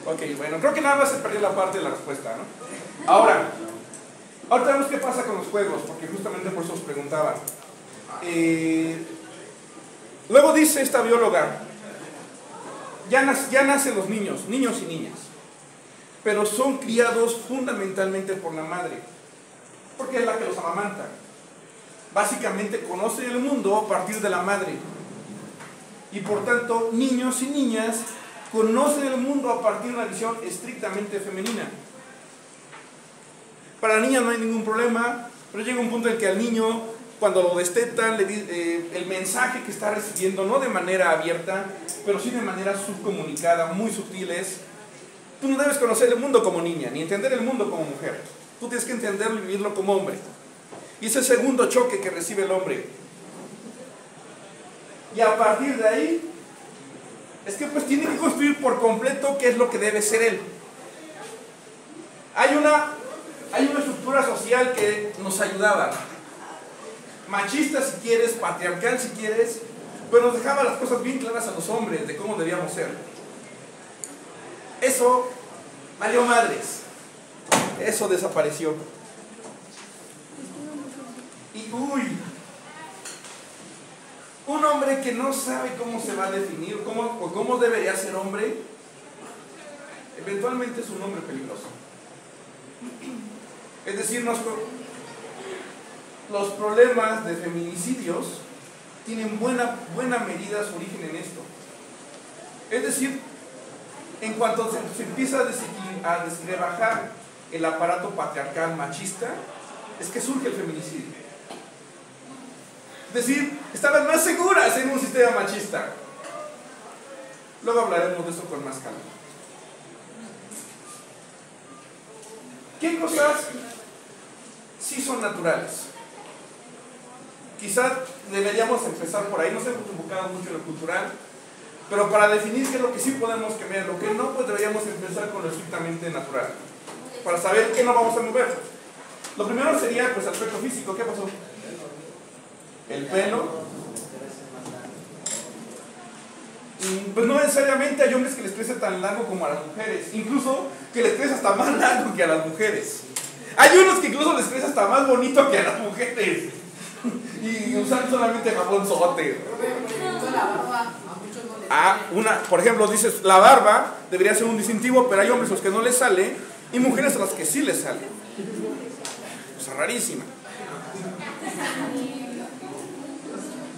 Ok, bueno, creo que nada más se perdió la parte de la respuesta, ¿no? Ahora vemos qué pasa con los juegos, porque justamente por eso os preguntaba. Luego dice esta bióloga, ya nacen los niños y niñas, pero son criados fundamentalmente por la madre, porque es la que los amamanta. Básicamente conocen el mundo a partir de la madre. Y por tanto, niños y niñas conocen el mundo a partir de una visión estrictamente femenina. Para la niña no hay ningún problema, pero llega un punto en que al niño, cuando lo destetan, el mensaje que está recibiendo, no de manera abierta, pero sí de manera subcomunicada, muy sutil, es: tú no debes conocer el mundo como niña, ni entender el mundo como mujer. Tú tienes que entenderlo y vivirlo como hombre. Y ese segundo choque que recibe el hombre. Y a partir de ahí, es que pues tiene que construir por completo qué es lo que debe ser él. Hay una estructura social que nos ayudaba. Machista si quieres, patriarcal si quieres, pero nos dejaba las cosas bien claras a los hombres de cómo debíamos ser. Eso valió madres. Eso desapareció. Y un hombre que no sabe cómo se va a definir o cómo debería ser hombre, eventualmente es un hombre peligroso. Es decir, los problemas de feminicidios tienen buena medida su origen en esto. Es decir, en cuanto se empieza a desrebajar el aparato patriarcal machista, es que surge el feminicidio. Es decir, estaban más seguras en un sistema machista. Luego hablaremos de eso con más calma. ¿Qué cosas sí son naturales? Quizás deberíamos empezar por ahí. Nos hemos enfocado mucho en lo cultural, pero para definir qué es lo que sí podemos cambiar, lo que no, pues deberíamos empezar con lo estrictamente natural, para saber qué no vamos a mover. Lo primero sería, pues, aspecto físico. ¿Qué pasó? El pelo. Pues no necesariamente hay hombres que les crece tan largo como a las mujeres, incluso que les crece hasta más largo que a las mujeres. Hay unos que incluso les crece hasta más bonito que a las mujeres y usan solamente jabonzote. Por ejemplo, dices, la barba debería ser un distintivo, pero hay hombres a los que no les sale y mujeres a las que sí les sale. Cosa rarísima.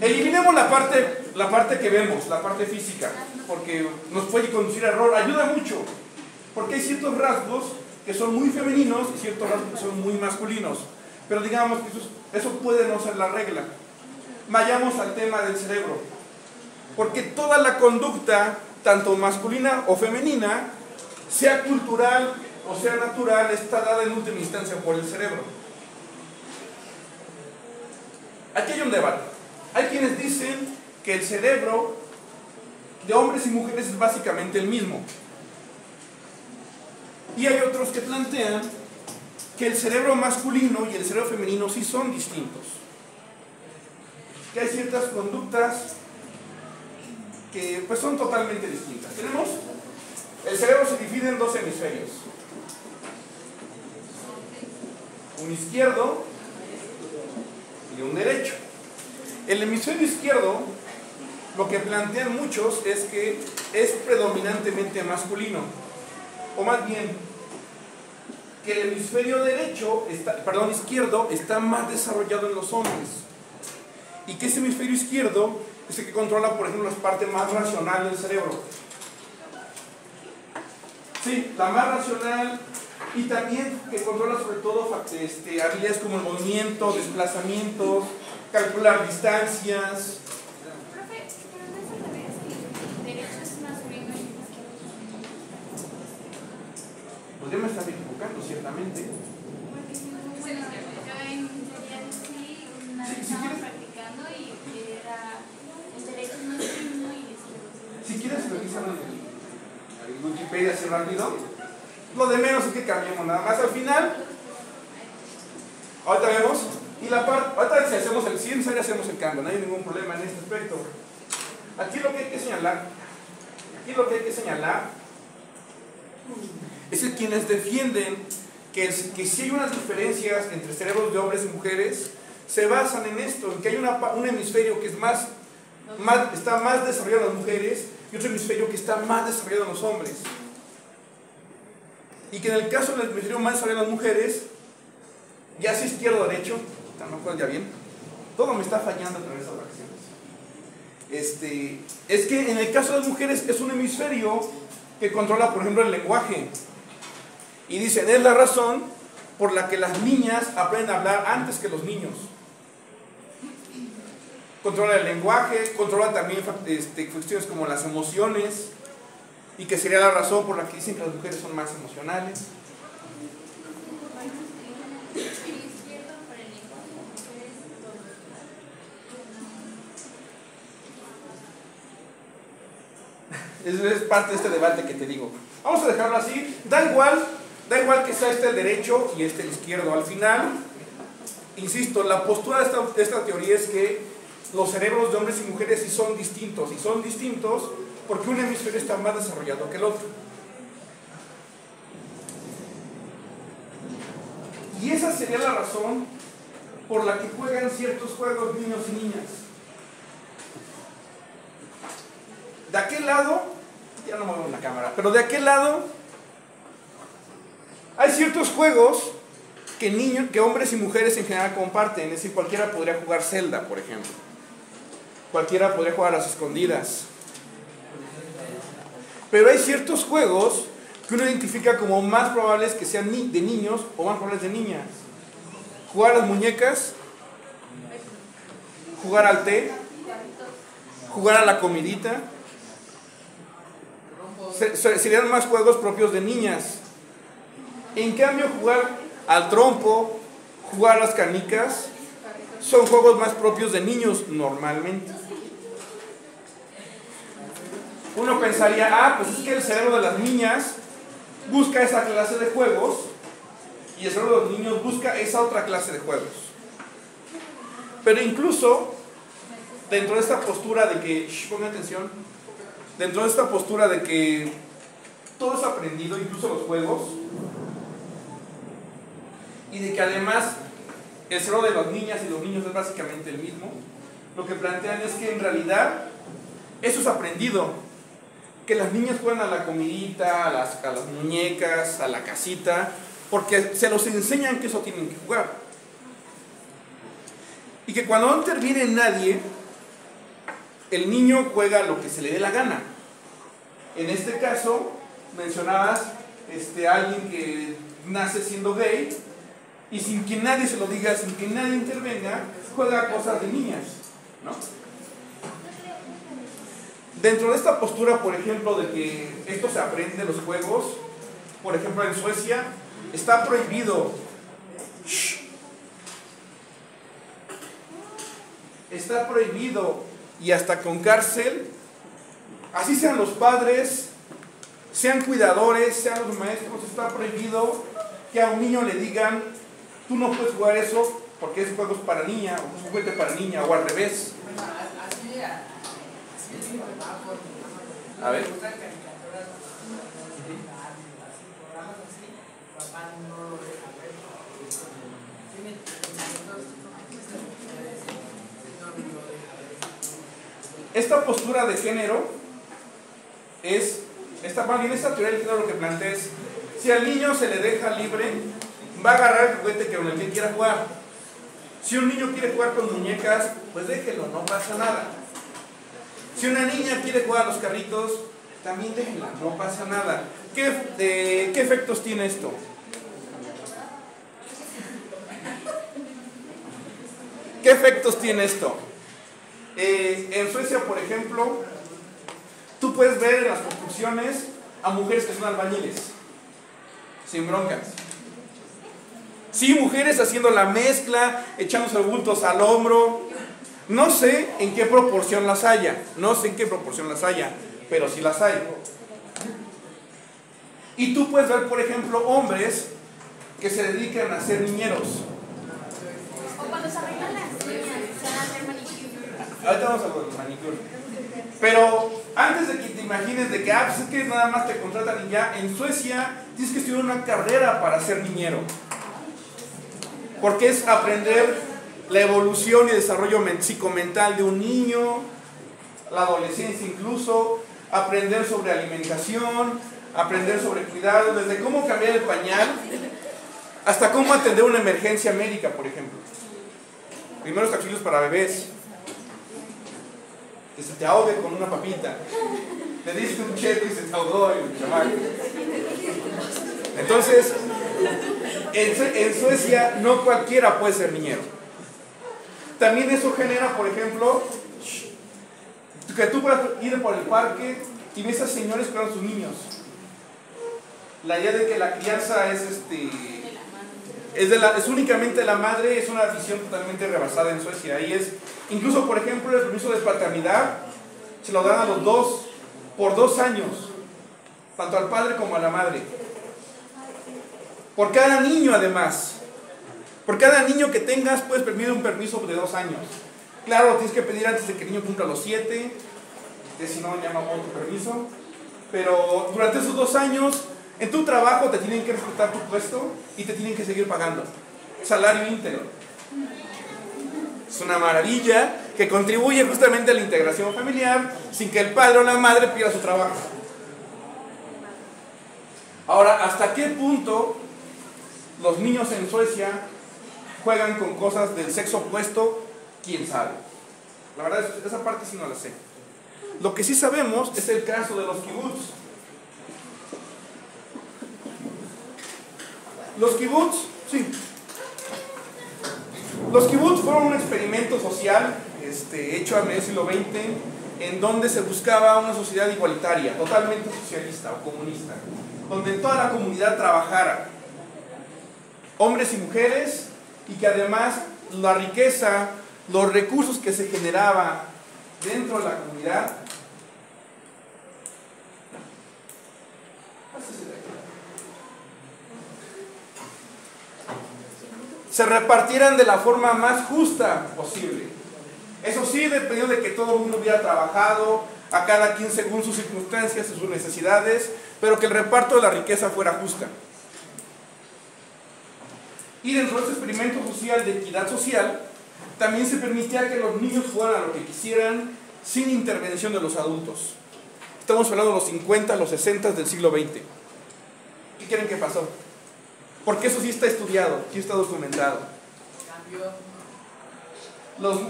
Eliminemos la parte que vemos, la parte física, porque nos puede conducir a error. Ayuda mucho, porque hay ciertos rasgos que son muy femeninos y ciertos rasgos que son muy masculinos, pero digamos que eso puede no ser la regla. Vayamos al tema del cerebro, porque toda la conducta, tanto masculina o femenina, sea cultural o sea natural, está dada en última instancia por el cerebro. Aquí hay un debate. Hay quienes dicen que el cerebro de hombres y mujeres es básicamente el mismo. Y hay otros que plantean que el cerebro masculino y el cerebro femenino sí son distintos. Que hay ciertas conductas que pues son totalmente distintas. El cerebro se divide en dos hemisferios. Un izquierdo y un derecho. El hemisferio izquierdo, lo que plantean muchos es que es predominantemente masculino, o más bien que el hemisferio izquierdo está más desarrollado en los hombres, y que ese hemisferio izquierdo es el que controla, por ejemplo, la parte más racional del cerebro. Sí, la más racional, y también que controla sobre todo habilidades como el movimiento, desplazamientos, calcular distancias. Profe, pero no es al revés, el derecho es masculino y izquierdo. Pues yo me estaba equivocando, ciertamente. Porque si no, bueno, yo en tutorial sí, una vez estábamos practicando y era el derecho es masculino y izquierdo. Si quieres revisar en Wikipedia así rápido, lo de menos es que cambiemos nada más. Al final, ahorita vemos. Y ahorita si hacemos el 100, hacemos el cambio, no hay ningún problema en este aspecto. Aquí lo que hay que señalar Es que quienes defienden que si hay unas diferencias entre cerebros de hombres y mujeres, se basan en esto, en que hay un hemisferio que está más desarrollado en las mujeres y otro hemisferio que está más desarrollado en los hombres. Y que en el caso del hemisferio más desarrollado en las mujeres, ya sea izquierdo o derecho, no me acuerdo ya bien, todo me está fallando a través de estas vacaciones. Es que en el caso de las mujeres es un hemisferio que controla, por ejemplo, el lenguaje. Y dicen, es la razón por la que las niñas aprenden a hablar antes que los niños. Controla el lenguaje, controla también cuestiones como las emociones, y que sería la razón por la que dicen que las mujeres son más emocionales. Es parte de este debate que te digo. Vamos a dejarlo así. Da igual que sea el derecho y el izquierdo. Al final, insisto, la postura de esta teoría es que los cerebros de hombres y mujeres sí son distintos. Y son distintos porque un hemisferio está más desarrollado que el otro. Y esa sería la razón por la que juegan ciertos juegos niños y niñas. De aquel lado, ya no muevo la cámara, pero de aquel lado hay ciertos juegos que hombres y mujeres en general comparten. Es decir, cualquiera podría jugar Zelda, por ejemplo. Cualquiera podría jugar a las escondidas. Pero hay ciertos juegos que uno identifica como más probables que sean de niños o más probables de niñas. Jugar a las muñecas, jugar al té, jugar a la comidita. Serían más juegos propios de niñas. En cambio, jugar al trompo, jugar a las canicas, son juegos más propios de niños normalmente. Uno pensaría, pues es que el cerebro de las niñas busca esa clase de juegos y el cerebro de los niños busca esa otra clase de juegos. Pero incluso dentro de esta postura de que, pongan atención, dentro de esta postura de que todo es aprendido, incluso los juegos, y de que además el cerebro de las niñas y los niños es básicamente el mismo, lo que plantean es que en realidad eso es aprendido, que las niñas juegan a la comidita, a las muñecas, a la casita, porque se los enseñan que eso tienen que jugar. Y que cuando no interviene nadie, el niño juega lo que se le dé la gana. En este caso, mencionabas a alguien que nace siendo gay y sin que nadie se lo diga, sin que nadie intervenga, juega cosas de niñas, ¿no? Dentro de esta postura, por ejemplo, de que esto se aprende en los juegos, por ejemplo, en Suecia está prohibido. Está prohibido y hasta con cárcel, así sean los padres, sean cuidadores, sean los maestros, está prohibido que a un niño le digan, tú no puedes jugar eso porque ese juego es para niña, o es un juguete para niña, o al revés. A ver. Esta postura de género esta teoría del género lo que plantea es, si al niño se le deja libre, va a agarrar el juguete con el que quiera jugar. Si un niño quiere jugar con muñecas, pues déjelo, no pasa nada. Si una niña quiere jugar a los carritos, también déjela, no pasa nada. ¿Qué efectos tiene esto? ¿Qué efectos tiene esto? En Suecia, por ejemplo, tú puedes ver en las construcciones a mujeres que son albañiles, sin broncas. Sí, mujeres haciendo la mezcla, echándose bultos al hombro. No sé en qué proporción las haya, pero sí las hay. Y tú puedes ver, por ejemplo, hombres que se dedican a ser niñeros. O cuando se arreglan las uñas, se van a hacer manicure. Ahorita vamos a hablar de manicure. Pero Antes de que te imagines de que, pues es que nada más te contratan y ya, en Suecia tienes que estudiar una carrera para ser niñero. Porque es aprender la evolución y desarrollo psicomental de un niño, la adolescencia incluso, aprender sobre alimentación, aprender sobre cuidado, desde cómo cambiar el pañal hasta cómo atender una emergencia médica, por ejemplo. Primeros auxilios para bebés. Que se te ahogue con una papita. Le diste un cheto y se te ahogó el chamaco. Entonces, en Suecia no cualquiera puede ser niñero. También eso genera, por ejemplo, que tú puedas ir por el parque y ves a señores cuidando a sus niños. La idea de que la crianza es únicamente la madre es una visión totalmente rebasada en Suecia. Ahí es, incluso por ejemplo, el permiso de paternidad se lo dan a los dos por 2 años, tanto al padre como a la madre. Por cada niño, además. Por cada niño que tengas puedes pedir un permiso de 2 años. Claro, lo tienes que pedir antes de que el niño cumpla los 7, que si no llama otro permiso. Pero durante esos 2 años, en tu trabajo te tienen que respetar tu puesto y te tienen que seguir pagando. Salario íntegro. Es una maravilla que contribuye justamente a la integración familiar sin que el padre o la madre pierda su trabajo. Ahora, ¿hasta qué punto los niños en Suecia juegan con cosas del sexo opuesto? ¿Quién sabe? La verdad, esa parte sí no la sé. Lo que sí sabemos es el caso de los kibbutz. Los kibbutz, sí. Los kibbutz fueron un experimento social hecho a mediados del siglo XX, en donde se buscaba una sociedad igualitaria, totalmente socialista o comunista, donde toda la comunidad trabajara, hombres y mujeres, y que además la riqueza, los recursos que se generaba dentro de la comunidad se repartieran de la forma más justa posible. Eso sí, dependiendo de que todo el mundo hubiera trabajado, a cada quien según sus circunstancias y sus necesidades, pero que el reparto de la riqueza fuera justa. Y dentro de este experimento social de equidad social, también se permitía que los niños jugaran a lo que quisieran sin intervención de los adultos. Estamos hablando de los 50, los 60 del siglo XX. ¿Qué creen que pasó? Porque eso sí está estudiado, sí está documentado.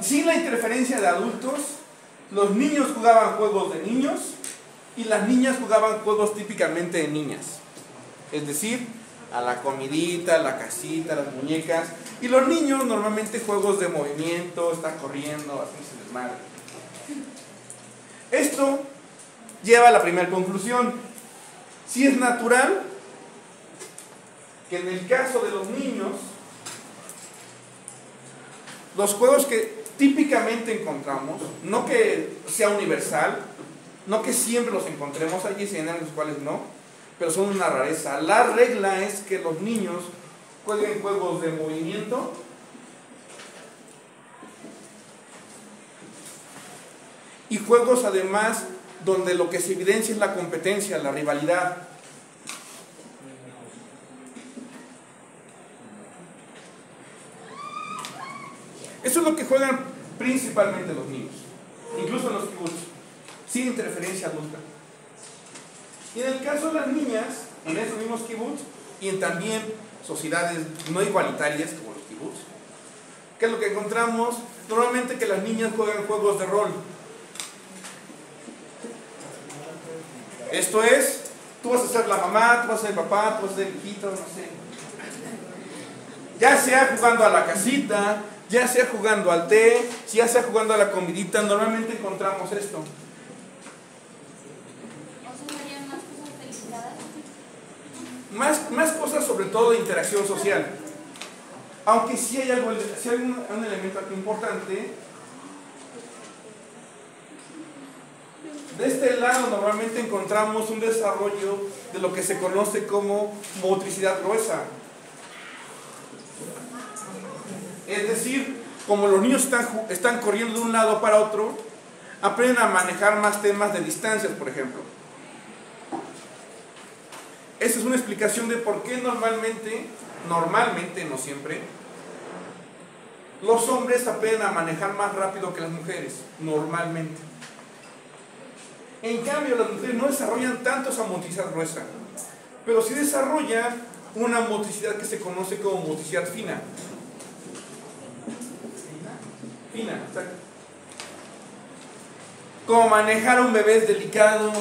Sin la interferencia de adultos, los niños jugaban juegos de niños y las niñas jugaban juegos típicamente de niñas. Es decir, a la comidita, a la casita, a las muñecas. Y los niños normalmente juegos de movimiento, están corriendo, así se desmadre. Esto lleva a la primera conclusión. Si es natural que en el caso de los niños, los juegos que típicamente encontramos, no que sea universal, no que siempre los encontremos, hay escenarios en los cuales no, pero son una rareza. La regla es que los niños jueguen juegos de movimiento y juegos además donde lo que se evidencia es la competencia, la rivalidad. Eso es lo que juegan principalmente los niños, incluso en los kibbutz, sin interferencia adulta. Y en el caso de las niñas, en esos mismos kibbutz y en también sociedades no igualitarias como los kibbutz, ¿qué es lo que encontramos? Normalmente que las niñas juegan juegos de rol. Esto es, tú vas a ser la mamá, tú vas a ser el papá, tú vas a ser el hijito, no sé. Ya sea jugando a la casita, ya sea jugando al té, ya sea jugando a la comidita, normalmente encontramos esto. ¿O serían más cosas felicitadas? Más cosas sobre todo de interacción social. Aunque sí hay un elemento aquí importante. De este lado normalmente encontramos un desarrollo de lo que se conoce como motricidad gruesa. Es decir, como los niños están corriendo de un lado para otro, aprenden a manejar más temas de distancias, por ejemplo. Esa es una explicación de por qué normalmente, no siempre, los hombres aprenden a manejar más rápido que las mujeres, normalmente. En cambio, las mujeres no desarrollan tanto esa motricidad gruesa, pero sí desarrollan una motricidad que se conoce como motricidad fina. Fina, exacto. Como manejar un bebé es delicado,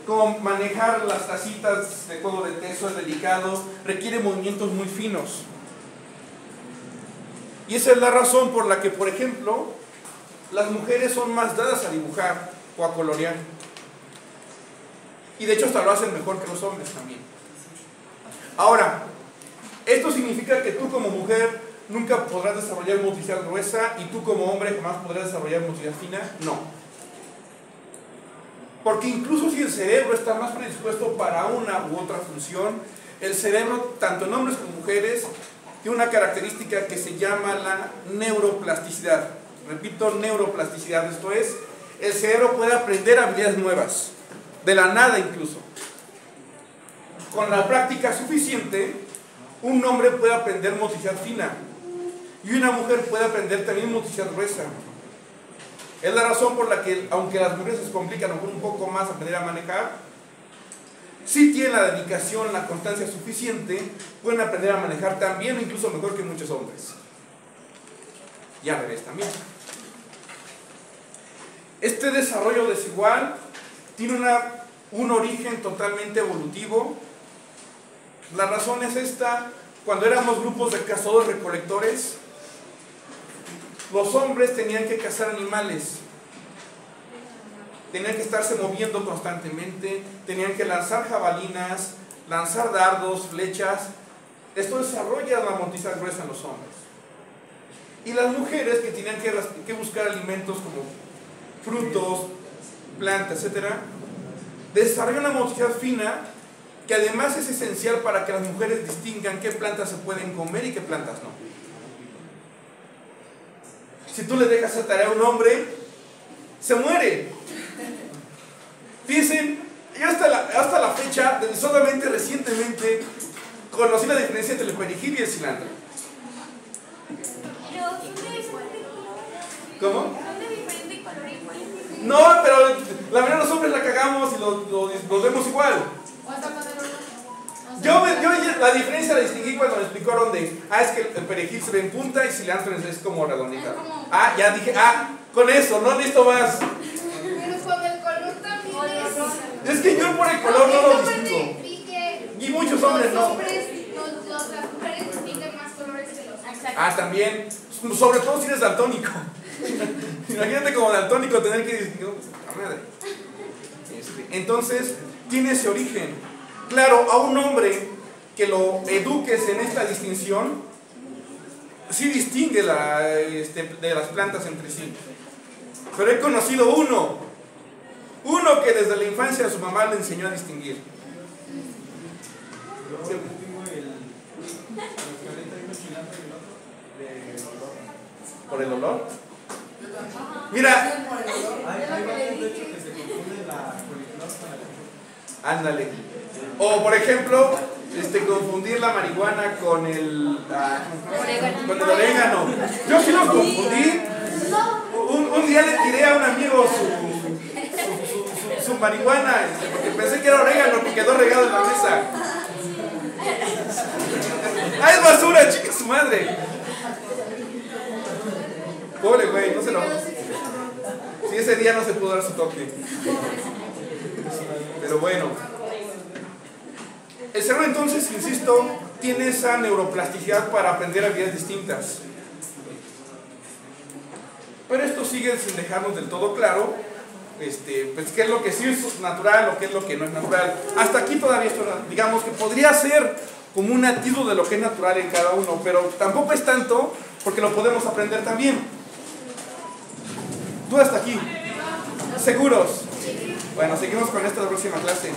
como manejar las tacitas de juego de teso es delicado, requiere movimientos muy finos. Y esa es la razón por la que, por ejemplo, las mujeres son más dadas a dibujar o a colorear. Y de hecho hasta lo hacen mejor que los hombres también. Ahora, esto significa que tú como mujer nunca podrás desarrollar motricidad gruesa y tú como hombre jamás podrás desarrollar motricidad fina. No. Porque incluso si el cerebro está más predispuesto para una u otra función, el cerebro, tanto en hombres como mujeres, tiene una característica que se llama la neuroplasticidad. Repito, neuroplasticidad. Esto es, el cerebro puede aprender habilidades nuevas, de la nada incluso. Con la práctica suficiente, un hombre puede aprender motricidad fina y una mujer puede aprender también motricidad gruesa. Es la razón por la que, aunque las mujeres se complican un poco más aprender a manejar, si tienen la dedicación, la constancia suficiente, pueden aprender a manejar también, incluso mejor que muchos hombres. Y al revés también. Este desarrollo desigual tiene un origen totalmente evolutivo. La razón es esta: cuando éramos grupos de cazadores-recolectores, los hombres tenían que cazar animales, tenían que estarse moviendo constantemente, tenían que lanzar jabalinas, lanzar dardos, flechas. Esto desarrolla la motricidad gruesa en los hombres. Y las mujeres, que tenían que buscar alimentos como frutos, plantas, etc., desarrollan una motricidad fina que además es esencial para que las mujeres distingan qué plantas se pueden comer y qué plantas no. Si tú le dejas esa tarea a un hombre, se muere. Dicen, yo hasta la fecha, solamente recientemente, conocí la diferencia entre el perejil y el cilantro. Pero son de diferente color. ¿Cómo? Son de diferente color igual. No, pero la mayoría de los hombres la cagamos y los vemos igual. Yo la diferencia la distinguí cuando me explicaron es que el perejil se ve en punta y el cilantro es como redondita. Ya dije, con eso, no necesito más. Pero con el color también Es que yo por el color no lo distingo. Y muchos hombres no. Las mujeres distinguen más colores que los hombres. También. Sobre todo si eres daltónico. Imagínate como daltónico tener que distinguir. Entonces, tiene ese origen. Claro, a un hombre que lo eduques en esta distinción, sí distingue de las plantas entre sí. Pero he conocido uno que desde la infancia su mamá le enseñó a distinguir. ¿Por el olor? Mira. Ándale. O por ejemplo, confundir la marihuana con el orégano. Yo sí los confundí. Un día le tiré a un amigo su marihuana, porque pensé que era orégano, que quedó regado en la mesa. Es basura, chica su madre! Pobre güey, no se lo... Sí, ese día no se pudo dar su toque. Pero bueno. El cerebro entonces, insisto, tiene esa neuroplasticidad para aprender habilidades distintas. Pero esto sigue sin dejarnos del todo claro pues qué es lo que sí es natural o qué es lo que no es natural. Hasta aquí todavía esto, digamos que podría ser como un atisbo de lo que es natural en cada uno, pero tampoco es tanto, porque lo podemos aprender también. ¿Tú hasta aquí? ¿Seguros? Bueno, seguimos con esta próxima clase.